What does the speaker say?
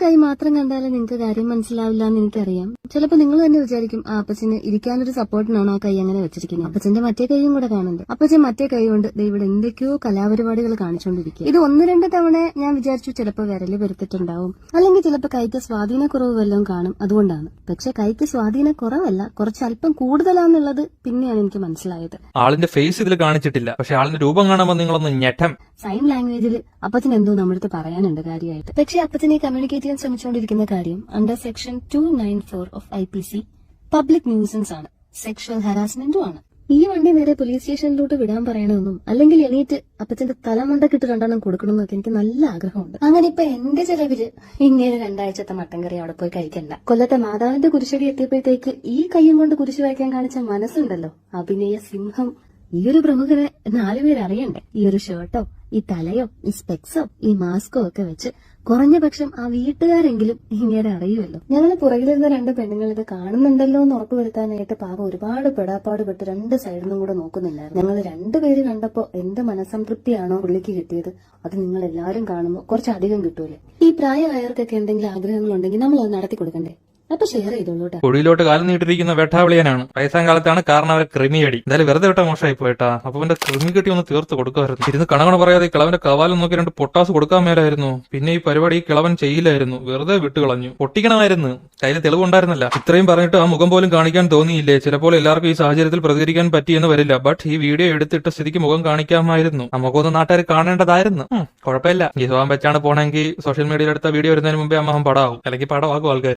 കൈ മാത്രം കണ്ടാലേ നിങ്ങൾക്ക് കാര്യം മനസ്സിലാവില്ല എന്ന് എനിക്കറിയാം. ചിലപ്പോൾ നിങ്ങൾ തന്നെ വിചാരിക്കും ആ അപ്പച്ചന് ഇരിക്കാനൊരു സപ്പോർട്ടിനാണോ ആ കൈ അങ്ങനെ വെച്ചിരിക്കുന്നത്. അപ്പച്ചന്റെ മറ്റേ കൈയും കൂടെ കാണുന്നുണ്ട്. അപ്പച്ചൻ മറ്റേ കൈ കൊണ്ട് ഇവിടെ എന്തൊക്കെയോ കലാപരിപാടികൾ കാണിച്ചുകൊണ്ടിരിക്കും. ഇത് 1-2 തവണ ഞാൻ വിചാരിച്ചു ചിലപ്പോൾ വിരല് വെറുത്തിട്ടുണ്ടാവും, അല്ലെങ്കിൽ ചിലപ്പോൾ കൈക്ക് സ്വാധീനക്കുറവ് വല്ലതും കാണും, അതുകൊണ്ടാണ്. പക്ഷെ കൈക്ക് സ്വാധീനക്കുറവല്ല, കുറച്ച് അല്പം കൂടുതലാന്നുള്ളത് പിന്നെയാണ് എനിക്ക് മനസ്സിലായത്. ആളിന്റെ ഫേസ് ഇതിൽ കാണിച്ചിട്ടില്ല, പക്ഷെ ആളിന്റെ രൂപം കാണുമ്പോൾ നിങ്ങളൊന്ന് ഞെട്ടം. സൈൻ ലാംഗ്വേജിൽ അപ്പച്ചൻ എന്തോ നമ്മുടെ അടുത്ത് പറയാനുണ്ട് കാര്യമായിട്ട്. പക്ഷെ അപ്പച്ചനെ കമ്മ്യൂണിക്കേറ്റ് ചെയ്യാൻ ശ്രമിച്ചുകൊണ്ടിരിക്കുന്ന കാര്യം under section 294 of IPC public nuisance ആണ്, സെക്ഷൽ ഹരാസ്മെന്റും ആണ്. ഈ വണ്ടി നേരെ പോലീസ് സ്റ്റേഷനിലോട്ട് വിടാൻ പറയണമെന്നും അല്ലെങ്കിൽ എണീറ്റ് അപ്പച്ചന്റെ തലമുണ്ടക്കിട്ട് 2 കൊടുക്കണമെന്നൊക്കെ എനിക്ക് നല്ല ആഗ്രഹമുണ്ട്. അങ്ങനെ ഇപ്പൊ എന്റെ ചെലവില് ഇങ്ങനെ 2 ആഴ്ചത്തെ മട്ടൻ കറി അവിടെ പോയി കഴിക്കണ്ട. കൊല്ലത്തെ മാതാവിന്റെ കുരിശടി എത്തിയപ്പോഴത്തേക്ക് ഈ കയ്യും കൊണ്ട് കുരിശ് വയ്ക്കാൻ കാണിച്ച മനസ്സുണ്ടല്ലോ, അഭിനയ സിംഹം. ഈ ഒരു പ്രമുഖരെ 4 പേര് അറിയണ്ടേ? ഈ ഒരു ഷർട്ടോ, ഈ തലയോ, ഈ സ്പെക്സോ, ഈ മാസ്കോ ഒക്കെ വെച്ച് കുറഞ്ഞ പക്ഷം ആ വീട്ടുകാരെങ്കിലും ഇങ്ങനെ അറിയുമല്ലോ. ഞങ്ങള് പുറകിലിരുന്ന 2 പെണ്ണുങ്ങൾ ഇത് കാണുന്നുണ്ടല്ലോ എന്ന് ഉറപ്പുവരുത്താനായിട്ട് പാവം ഒരുപാട് പെടാപ്പാട് പെട്ട് 2 സൈഡിൽ നിന്നും കൂടെ നോക്കുന്നില്ലായിരുന്നു. ഞങ്ങൾ 2 പേര് കണ്ടപ്പോ എന്ത് മനസ്സംതൃപ്തിയാണോ പുള്ളിക്ക് കിട്ടിയത്, അത് നിങ്ങൾ എല്ലാവരും കാണുമ്പോൾ കുറച്ചധികം കിട്ടൂലേ. ഈ പ്രായമായവർക്കൊക്കെ എന്തെങ്കിലും ആഗ്രഹങ്ങളുണ്ടെങ്കിൽ നമ്മൾ അത് നടത്തി കൊടുക്കണ്ടേ? അപ്പൊ ഷെയർ ചെയ്തോളൂ. കുഴിയിലോട്ട് കാലം നീട്ടിരിക്കുന്ന വെട്ടാവിളിയനാണ്. വയസ്സാം കാലത്താണ് കാരണം അവരെ ക്രിമിയടി. എന്തായാലും വെറുതെ വിട്ട മോശമായി പോയിട്ടാ. അപ്പൊ അവന്റെ ക്രിമി കെട്ടി ഒന്ന് തീർത്ത് കൊടുക്കുമായിരുന്നു. ഇരുന്ന് കണകണ പറയാതെ കിളവന്റെ കവാലം നോക്കി 2 പൊട്ടാസ് കൊടുക്കാൻ മേലായിരുന്നു. പിന്നെ ഈ പരിപാടി കിളവൻ ചെയ്യില്ലായിരുന്നു, വെറുതെ വിട്ടുകളഞ്ഞു. പൊട്ടിക്കണമായിരുന്നു, കയ്യിൽ തെളിവുണ്ടായിരുന്നില്ല. ഇത്രയും പറഞ്ഞിട്ട് ആ മുഖം പോലും കാണിക്കാൻ തോന്നിയില്ലേ? ചിലപ്പോൾ എല്ലാവർക്കും ഈ സാഹചര്യത്തിൽ പ്രതികരിക്കാൻ പറ്റിയെന്ന് വരില്ല. ബട്ട് ഈ വീഡിയോ എടുത്തിട്ട സ്ഥിതിക്ക് മുഖം കാണിക്കാമായിരുന്നു. ആ മുഖം ഒന്ന് നാട്ടുകാർ കാണേണ്ടതായിരുന്നു. കുഴപ്പമില്ല, ഈ സ്വഭാവം വെച്ചാണ് പോണെങ്കിൽ സോഷ്യൽ മീഡിയയിൽ എടുത്ത വീഡിയോ വരുന്നതിന് മുമ്പേ അമ്മഹം പടാവും, അല്ലെങ്കിൽ പടമാകും ആൾക്കാർ.